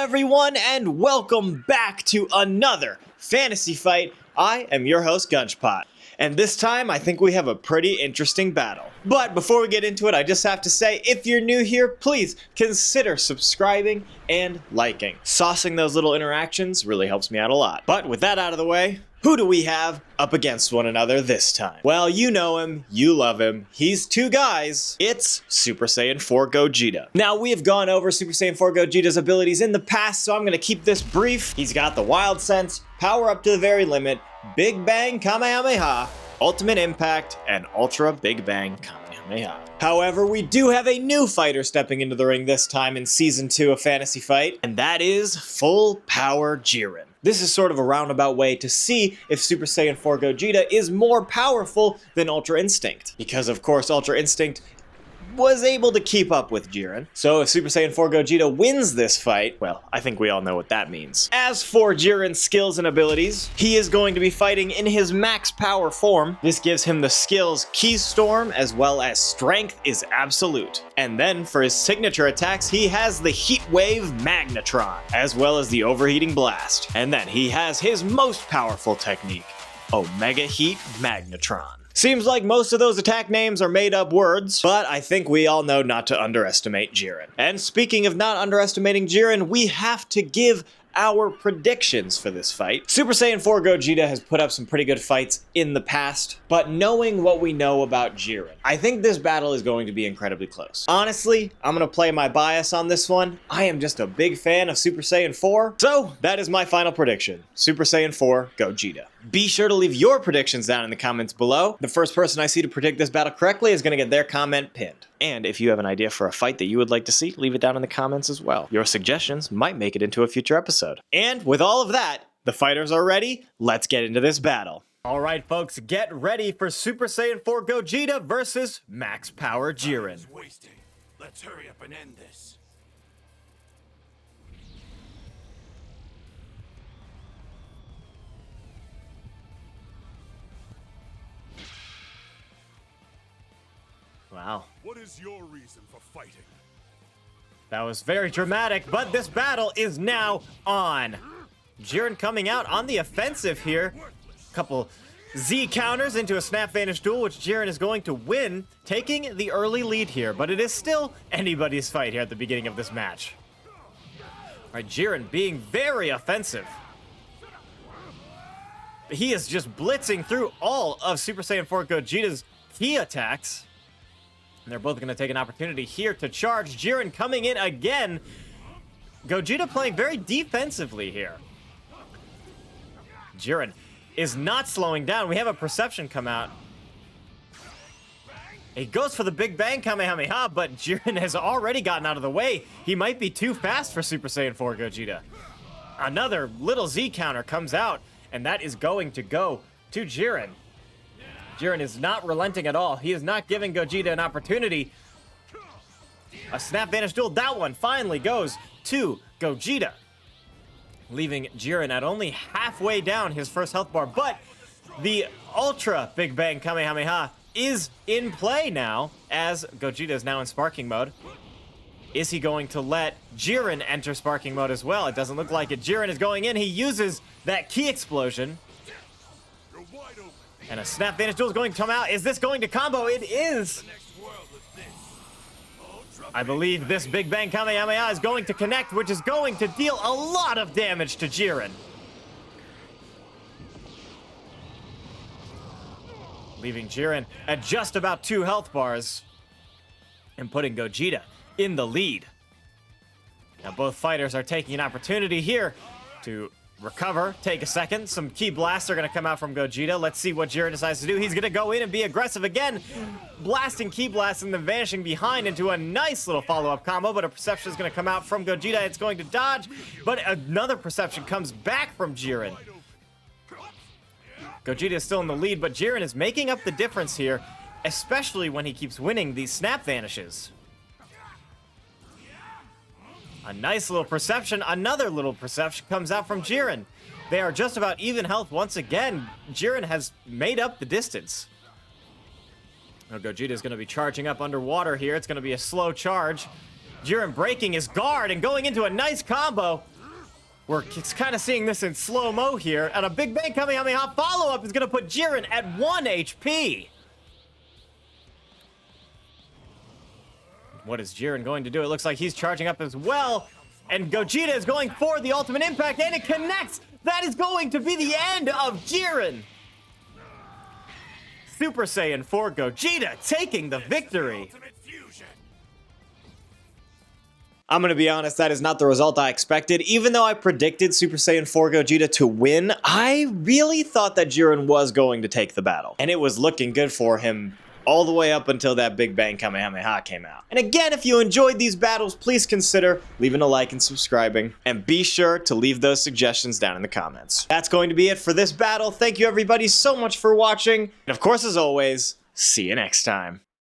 everyone, and welcome back to another fantasy fight. I am your host, Gunchpot, and this time I think we have a pretty interesting battle. But before we get into it, I just have to say, if you're new here, please consider subscribing and liking. Saucing those little interactions really helps me out a lot. But with that out of the way, who do we have up against one another this time? Well, you know him, you love him, he's two guys. It's Super Saiyan 4 Gogeta. Now, we have gone over Super Saiyan 4 Gogeta's abilities in the past, so I'm gonna keep this brief. He's got the Wild Sense, Power Up to the Very Limit, Big Bang Kamehameha, Ultimate Impact, and Ultra Big Bang Kamehameha. However, we do have a new fighter stepping into the ring this time in Season 2 of Fantasy Fight, and that is Full Power Jiren. This is sort of a roundabout way to see if Super Saiyan 4 Gogeta is more powerful than Ultra Instinct. Because of course Ultra Instinct was able to keep up with Jiren. So if Super Saiyan 4 Gogeta wins this fight, well, I think we all know what that means. As for Jiren's skills and abilities, he is going to be fighting in his max power form. This gives him the skills Key Storm as well as Strength is Absolute. And then for his signature attacks, he has the Heat Wave Magnetron, as well as the Overheating Blast. And then he has his most powerful technique, Omega Heat Magnetron. Seems like most of those attack names are made up words, but I think we all know not to underestimate Jiren. And speaking of not underestimating Jiren, we have to give our predictions for this fight. Super Saiyan 4 Gogeta has put up some pretty good fights in the past, but knowing what we know about Jiren, I think this battle is going to be incredibly close. Honestly, I'm gonna play my bias on this one. I am just a big fan of Super Saiyan 4, so that is my final prediction. Super Saiyan 4 Gogeta. Be sure to leave your predictions down in the comments below. The first person I see to predict this battle correctly is gonna get their comment pinned. And if you have an idea for a fight that you would like to see, leave it down in the comments as well. Your suggestions might make it into a future episode. And with all of that, the fighters are ready. Let's get into this battle. All right, folks, get ready for Super Saiyan 4 Gogeta versus Max Power Jiren. Let's hurry up and end this. Wow. What is your reason for fighting? That was very dramatic, but this battle is now on. Jiren coming out on the offensive here. Couple Z counters into a Snap Vanish duel, which Jiren is going to win, taking the early lead here, but it is still anybody's fight here at the beginning of this match. All right, Jiren being very offensive. He is just blitzing through all of Super Saiyan 4 Gogeta's key attacks. And they're both going to take an opportunity here to charge. Jiren coming in again. Gogeta playing very defensively here. Jiren is not slowing down. We have a perception come out. He goes for the Big Bang Kamehameha, but Jiren has already gotten out of the way. He might be too fast for Super Saiyan 4 Gogeta. Another little Z counter comes out, and that is going to go to Jiren. Jiren is not relenting at all. He is not giving Gogeta an opportunity. A Snap Vanish duel. That one finally goes to Gogeta, leaving Jiren at only halfway down his first health bar. But the Ultra Big Bang Kamehameha is in play now, as Gogeta is now in sparking mode. Is he going to let Jiren enter sparking mode as well? It doesn't look like it. Jiren is going in. He uses that key explosion. And a Snap Vanish duel is going to come out. Is this going to combo? It is. I believe this Big Bang Kamehameha is going to connect, which is going to deal a lot of damage to Jiren. Leaving Jiren at just about 2 health bars and putting Gogeta in the lead. Now both fighters are taking an opportunity here to recover, take a second. Some key blasts are going to come out from Gogeta. Let's see what Jiren decides to do. He's going to go in and be aggressive again, blasting key blasts and then vanishing behind into a nice little follow-up combo, but a perception is going to come out from Gogeta. It's going to dodge, but another perception comes back from Jiren. Gogeta is still in the lead, but Jiren is making up the difference here, especially when he keeps winning these Snap Vanishes. A nice little perception, another little perception comes out from Jiren. They are just about even health once again. Jiren has made up the distance. Now Gogeta is going to be charging up underwater here. It's going to be a slow charge. Jiren breaking his guard and going into a nice combo. We're kind of seeing this in slow-mo here, and a Big Bang Kamehameha follow-up is going to put Jiren at 1 HP. What is Jiren going to do? It looks like he's charging up as well, and Gogeta is going for the ultimate impact, and it connects! That is going to be the end of Jiren! Super Saiyan 4 Gogeta taking the victory. Ultimate fusion. I'm gonna be honest, that is not the result I expected. Even though I predicted Super Saiyan 4 Gogeta to win, I really thought that Jiren was going to take the battle. And it was looking good for him all the way up until that Big Bang Kamehameha came out. And again, if you enjoyed these battles, please consider leaving a like and subscribing. And be sure to leave those suggestions down in the comments. That's going to be it for this battle. Thank you everybody so much for watching. And of course, as always, see you next time.